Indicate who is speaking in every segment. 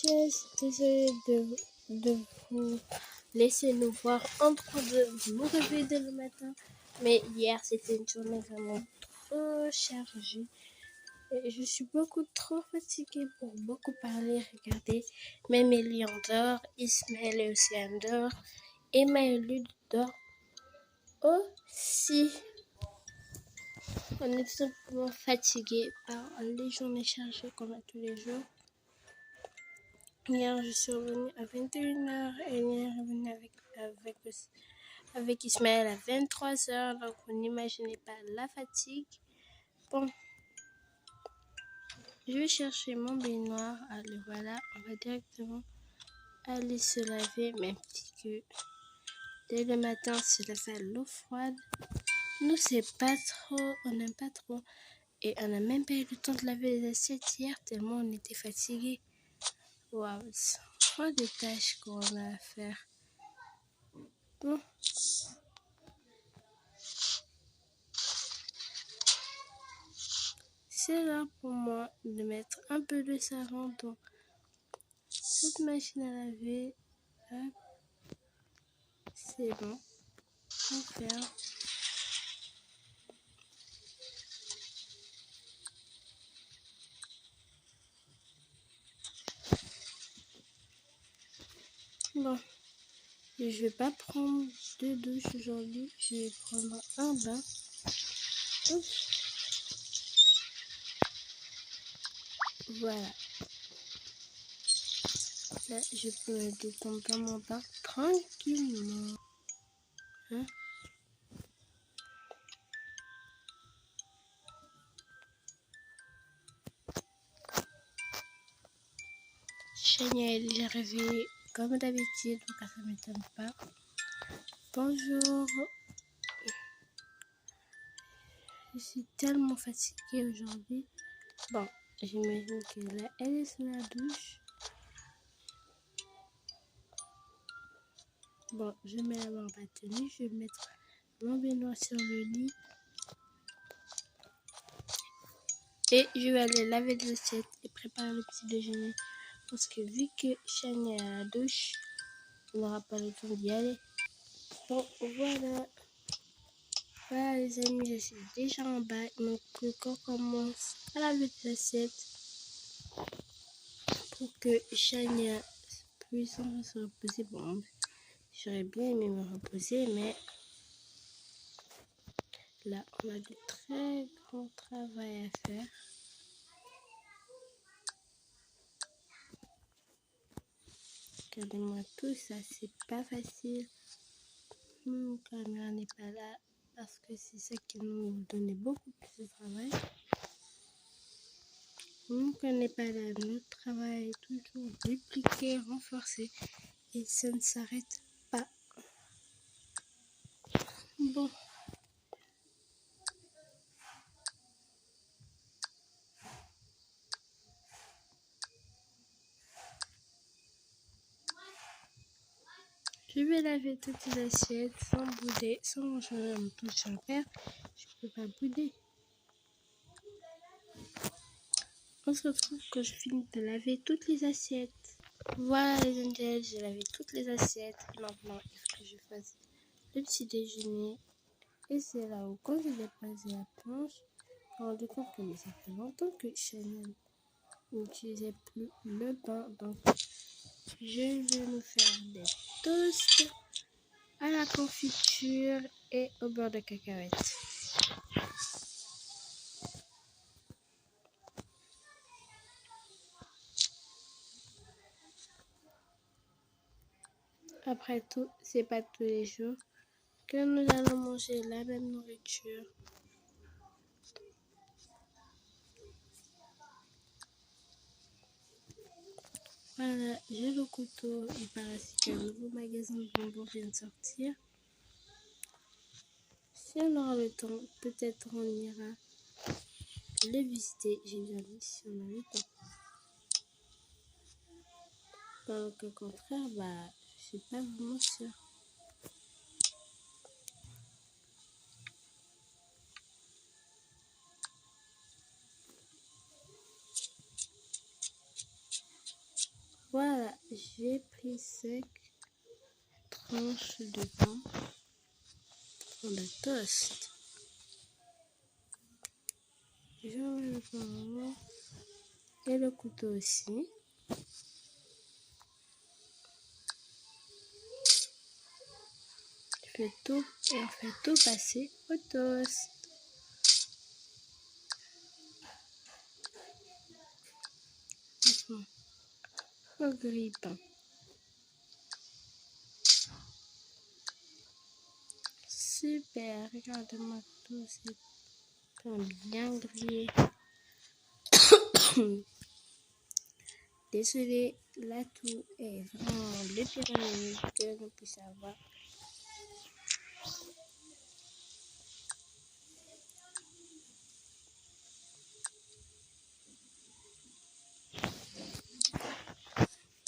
Speaker 1: Je suis désolée de vous laisser nous voir en train de nous réveiller dès le matin. Mais hier, c'était une journée vraiment trop chargée. Et je suis beaucoup trop fatiguée pour beaucoup parler, regarder. Même Elian dort, Ismaël et Océane dort, Emma et Lude dort aussi. On est tout simplement fatigué par les journées chargées qu'on a tous les jours. Hier, je suis revenue à 21h et elle est revenue avec Ismaël à 23h. Donc, vous n'imaginez pas la fatigue. Bon, je vais chercher mon baignoire. Allez, voilà, on va directement aller se laver, même si que dès le matin, se laver à l'eau froide. Nous, c'est pas trop, on n'aime pas trop. Et on n'a même pas eu le temps de laver les assiettes hier, tellement on était fatigués. Waouh, c'est trop de tâches qu'on a à faire. Bon. C'est l'heure pour moi de mettre un peu de savon dans cette machine à laver. Hop. C'est bon. On ferme. Bon. Je vais pas prendre de douche aujourd'hui. Je vais prendre un bain. Oups. Voilà. Là, je peux me détendre dans mon bain tranquillement. Hein? Chania est déjà réveillée comme d'habitude, donc ça ne m'étonne pas. Bonjour. Je suis tellement fatiguée aujourd'hui. Bon, j'imagine que là, elle est sous la douche. Bon, je mets la main en tenue. Je vais mettre mon baignoire sur le lit. Et je vais aller laver les assiettes et préparer le petit déjeuner. Parce que vu que Chania est à la douche, on n'aura pas le temps d'y aller. Bon, voilà. Voilà les amis, je suis déjà en bas. Donc, qu'on commence à laver les assiettes pour que Chania puisse se reposer. Bon, j'aurais bien aimé me reposer, mais là, on a du très grand travail à faire. Regardez-moi tout ça, c'est pas facile. Mon caméra n'est pas là parce que c'est ça qui nous donnait beaucoup plus de travail. Mon caméra n'est pas là, notre travail est toujours dupliqué, renforcé et ça ne s'arrête pas. Bon. Je vais laver toutes les assiettes sans bouder, sans manger un tout sur le père. Je peux pas bouder. On se retrouve quand je finis de laver toutes les assiettes. Voilà les angels, j'ai lavé toutes les assiettes. Maintenant, il faut que je fasse le petit déjeuner. Et c'est là où, quand j'ai déposé la planche, je me rendu compte que ça fait longtemps que Chanel n'utilisait plus le pain. Donc, je vais nous faire des toasts à la confiture et au beurre de cacahuète. Après tout, c'est pas tous les jours que nous allons manger la même nourriture. Voilà, j'ai le couteau. Il paraît qu'un nouveau magasin de bonbons vient de sortir. Si on aura le temps, peut-être on ira le visiter. J'ai bien dit si on a le temps. Alors qu'au contraire, je suis pas vraiment sûre. Voilà, j'ai pris 5 tranches de pain de toast. Je mets le pain et le couteau aussi. Je fais tout et on fait tout passer au toast. Maintenant, au grille-pain. Super, regarde-moi tout ces pains bien grillés. Désolée, l'atout est vraiment le pire ennemi que l'on puisse avoir.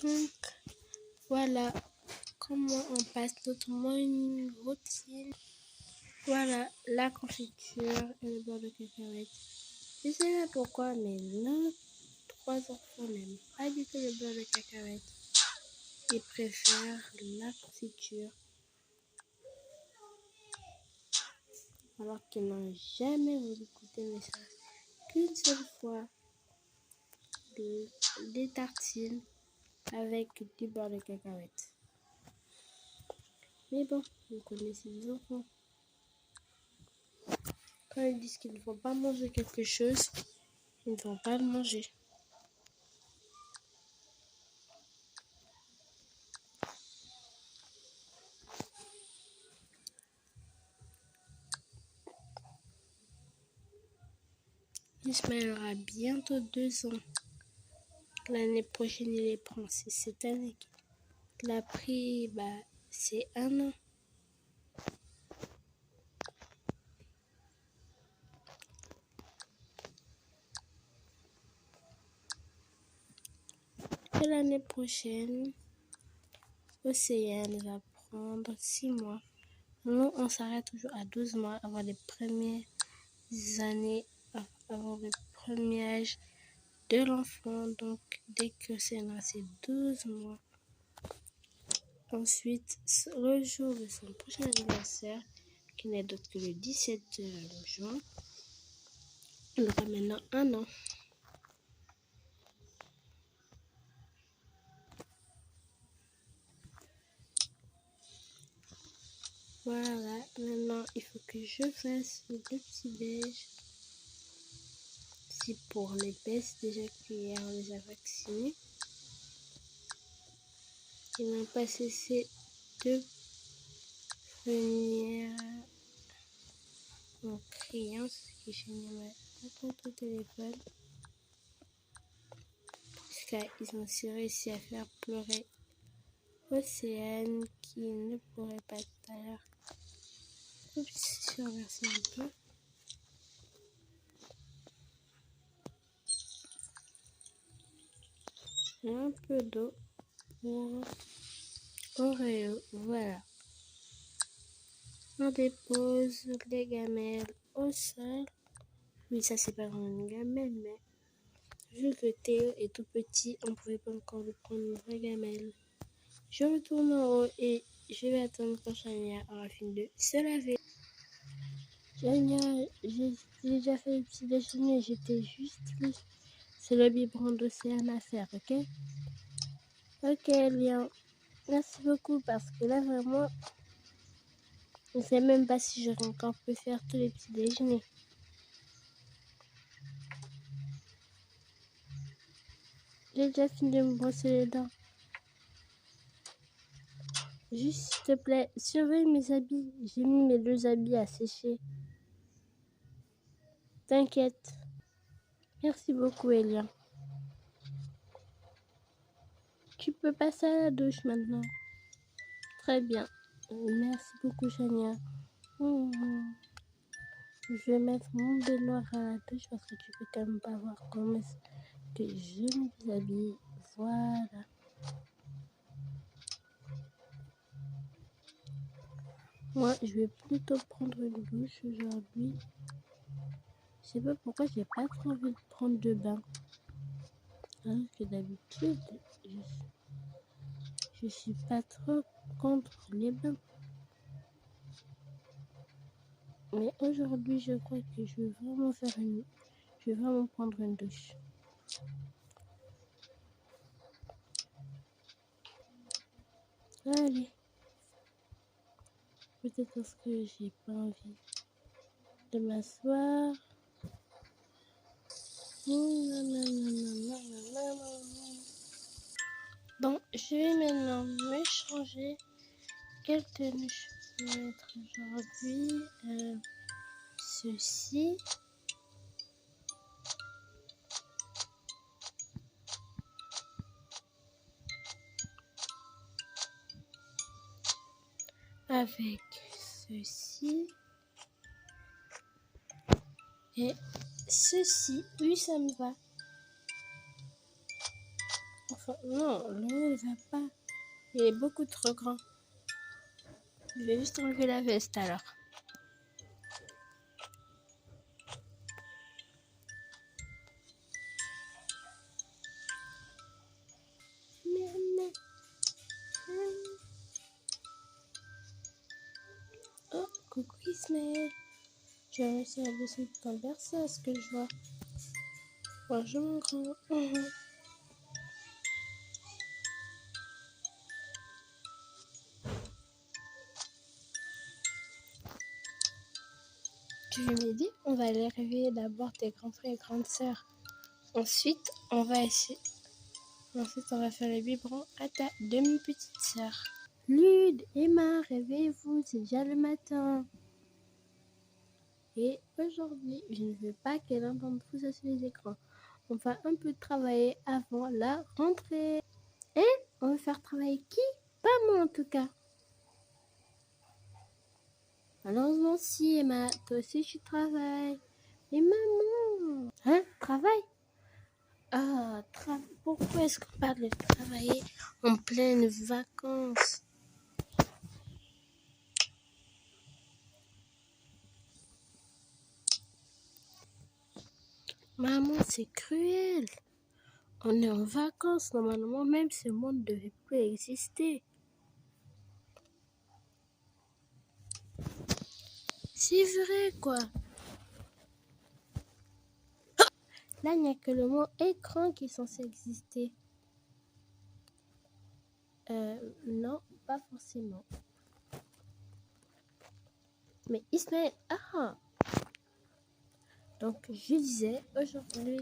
Speaker 1: Donc, voilà comment on passe notre morning routine. Voilà la confiture et le beurre de cacahuète. Je sais pas pourquoi, mais nos 3 enfants n'aiment pas du tout le beurre de cacahuète. Ils préfèrent la confiture. Alors qu'ils n'ont jamais voulu goûter, mais ça qu'une seule fois des tartines avec du beurre de cacahuète. Mais bon, vous connaissez les enfants. Quand ils disent qu'ils ne vont pas manger quelque chose, ils ne vont pas le manger. Ismaël aura bientôt 2 ans. L'année prochaine, il les prend. C'est cette année qu'il a pris, c'est 1 an. Et l'année prochaine, Océane va prendre 6 mois. Nous, on s'arrête toujours à 12 mois avant les premières années, avant le premier âge de l'enfant. Donc, dès que c'est là, c'est 12 mois. Ensuite, le jour de son prochain anniversaire, qui n'est d'autre que le 17 juin, il aura maintenant 1 an. Voilà, maintenant il faut que je fasse le petit déj. C'est pour les baisses déjà qu'hier on les a vaccinés. Ils n'ont pas cessé de venir en criant, ce qui gênait ma tante au téléphone. Ils ont aussi réussi à faire pleurer Océane qui ne pleurait pas tout à l'heure. Oups, je remercie un peu. Un peu d'eau pour Oreo, voilà. On dépose les gamelles au sol. Oui, ça c'est pas vraiment une gamelle, mais vu que Théo est tout petit, on pouvait pas encore lui prendre une vraie gamelle. Je retourne en haut et je vais attendre quand Chania aura fini de se laver. Chania, j'ai déjà fait le petit déjeuner, j'étais juste là. C'est le biberon d'Océane à faire, ok? Ok, bien. Merci beaucoup parce que là vraiment, je ne sais même pas si j'aurais encore pu faire tous les petits déjeuners. J'ai déjà fini de me brosser les dents. Juste, s'il te plaît, surveille mes habits. J'ai mis mes 2 habits à sécher. T'inquiète. Merci beaucoup, Elia. Tu peux passer à la douche maintenant. Très bien. Merci beaucoup, Chania. Je vais mettre mon baignoire à la douche parce que tu peux quand même pas voir comment est-ce que je me déshabille. Voilà. Moi, je vais plutôt prendre une douche aujourd'hui. Je sais pas pourquoi j'ai pas trop envie de prendre de bain. Alors que d'habitude, Je suis pas trop contre les bains. Mais aujourd'hui, je crois que je vais vraiment je vais vraiment prendre une douche. Allez. Peut-être parce que j'ai pas envie de m'asseoir. Bon, je vais maintenant me changer. Quelle tenue je vais mettre aujourd'hui? Ceci. Avec ceci. Et ceci. Oui, ça me va. Enfin, non, le haut ne va pas. Il est beaucoup trop grand. Je vais juste enlever la veste alors. Oh, coucou Ismaël. Tu as réussi à baisser ton berceau, à ce que je vois. Bonjour mon grand. Tu veux m'aider? On va aller réveiller d'abord tes grands frères et grandes sœurs. Ensuite, on va faire le biberon à ta demi-petite sœur. Lude, Emma, réveillez-vous, c'est déjà le matin. Et aujourd'hui, je ne veux pas que l'un d'entre vous soit sur les écrans. On va un peu travailler avant la rentrée. Et on va faire travailler qui? Pas moi en tout cas. Malheureusement si, Emma, toi aussi tu travailles. Mais maman, hein, travail? Ah, pourquoi est-ce qu'on parle de travailler en pleine vacances? Maman, c'est cruel. On est en vacances, normalement, même ce monde ne devait plus exister. C'est vrai, quoi. Là, il n'y a que le mot écran qui est censé exister. Non, pas forcément. Mais Ismaël, donc je disais, aujourd'hui,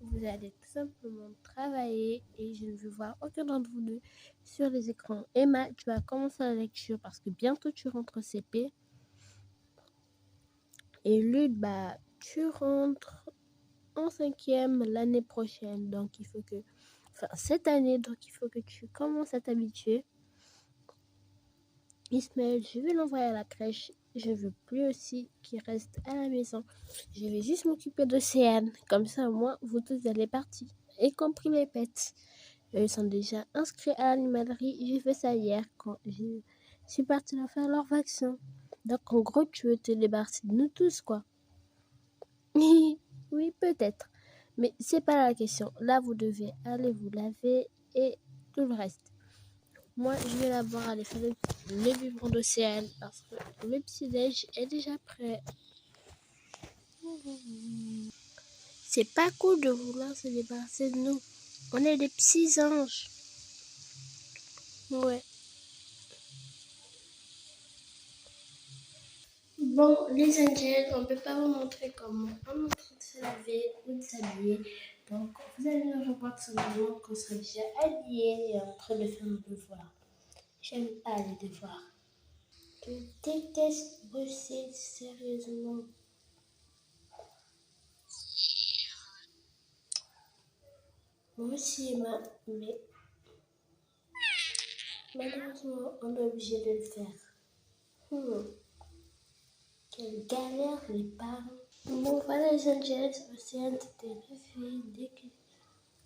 Speaker 1: vous allez tout simplement travailler et je ne veux voir aucun d'entre vous deux sur les écrans. Emma, tu vas commencer la lecture parce que bientôt tu rentres au CP. Et Lude, tu rentres en 5e l'année prochaine. Donc cette année, donc il faut que tu commences à t'habituer. Ismaël, je vais l'envoyer à la crèche. Je ne veux plus aussi qu'il reste à la maison. Je vais juste m'occuper d'Océane. Comme ça, moi, vous tous allez partir. Y compris les pets. Ils sont déjà inscrits à l'animalerie. J'ai fait ça hier quand je suis partie leur faire leur vaccin. Donc, en gros, tu veux te débarrasser de nous tous, quoi. Oui, peut-être. Mais c'est pas la question. Là, vous devez aller vous laver et tout le reste. Moi, je vais d'abord aller faire le biberon d'Océane parce que le petit-déj est déjà prêt. C'est pas cool de vouloir se débarrasser de nous. On est des petits anges. Ouais. Bon, les angels, on ne peut pas vous montrer comment on est en train de se laver ou de s'habiller. Donc, vous allez nous revoir ce moment qu'on sera déjà habillés et en train de faire nos devoirs. J'aime pas les devoirs. Je déteste bosser sérieusement. Moi aussi, mais malheureusement, on est obligé de le faire. Quelle galère les parents. Bon, voilà les angels, Océane s'était réveillée dès que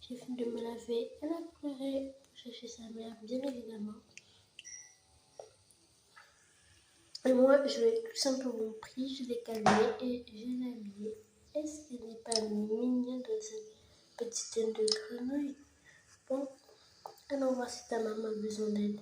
Speaker 1: j'ai fini de me laver. Elle a pleuré pour chercher sa mère, bien évidemment. Et moi, je l'ai tout simplement pris, je l'ai calmée et je l'ai habillée. Est-ce qu'elle n'est pas mignonne dans cette petite tête de grenouille? Bon, Allons voir si ta maman a besoin d'aide.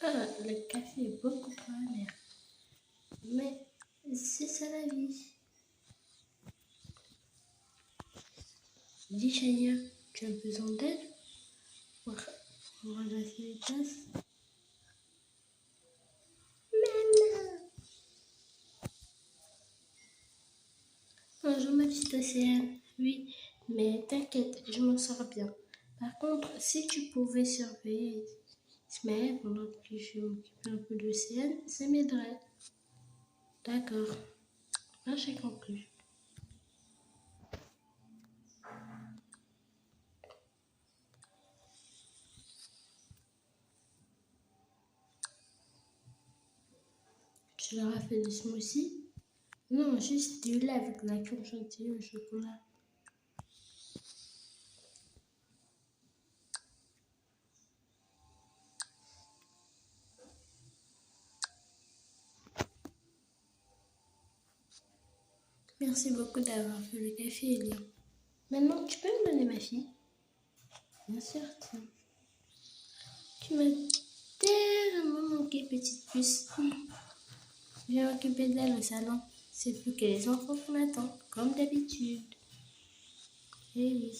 Speaker 1: Ah, le café est beaucoup trop amer. Mais c'est ça la vie. Dis Chaya, tu as besoin d'aide pour ramasser les tasses? Maman. Bonjour ma petite Océane. Oui, mais t'inquiète, je m'en sors bien. Par contre, si tu pouvais surveiller Ismaël pendant que je m'occupe un peu d'Océane, ça m'aiderait. D'accord. Là, j'ai compris. Tu leur as fait des smoothies? Non, juste du lait avec de la crème chantilly au chocolat. Merci beaucoup d'avoir fait le café, Elia. Maintenant, tu peux me donner ma fille? Bien sûr, tiens. Tu m'as tellement manqué, petite puce. Je vais m'occuper d'elle au salon. C'est plus que les enfants qu'on attend, comme d'habitude. Eh oui.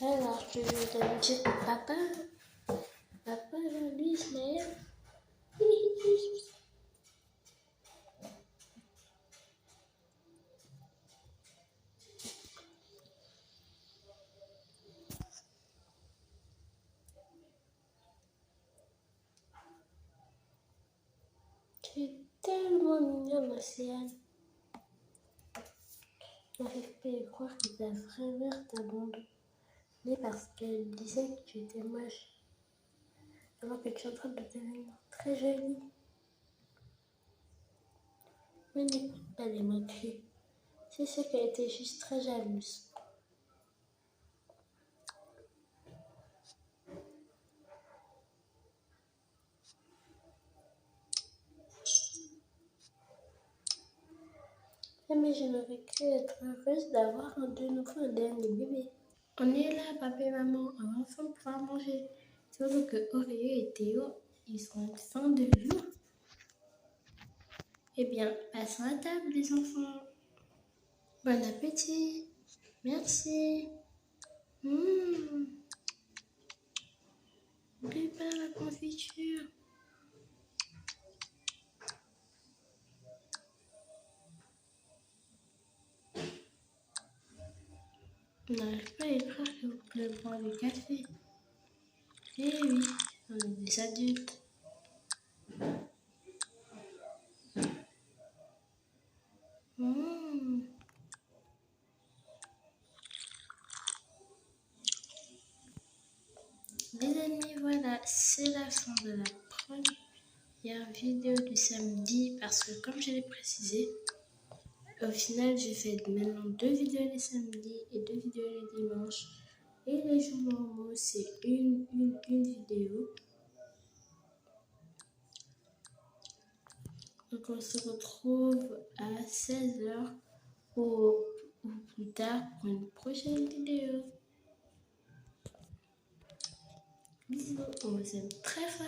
Speaker 1: Alors, je vais donner chez papa. Papa, lui, Ismaël. Tu es tellement mignonne, Océane. Je n'arrive pas à y croire que ta vraie mère t'a abandonné parce qu'elle disait que tu étais moche. Alors que tu es en train de devenir très jolie. Mais n'écoute pas les moqueries. C'est sûr qu'elle était juste très jalouse. Mais je n'aurais cru être heureuse d'avoir de nouveau un dernier bébé. On est là, papa et maman, on va enfin pouvoir manger. Surtout que Oreo et Théo, ils sont en fin de jour. Eh bien, passons à table, les enfants. Bon appétit. Merci. N'oublie pas la confiture. On n'arrive pas à y croire que vous pouvez boire du café. Eh oui, on est des adultes. Les amis, voilà, c'est la fin de la première vidéo du samedi parce que comme je l'ai précisé, au final je fais maintenant 2 vidéos les samedis et 2 vidéos les dimanches. Et les jours normaux, c'est une vidéo. Donc on se retrouve à 16h ou plus tard pour une prochaine vidéo. Bisous, on vous aime très fort.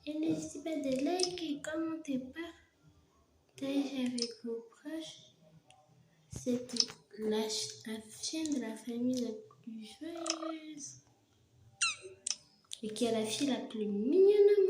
Speaker 1: Et n'hésitez pas de liker, commenter, partager avec vos proches. C'était la chaîne de la famille la plus joyeuse et qui a la fille la plus mignonne.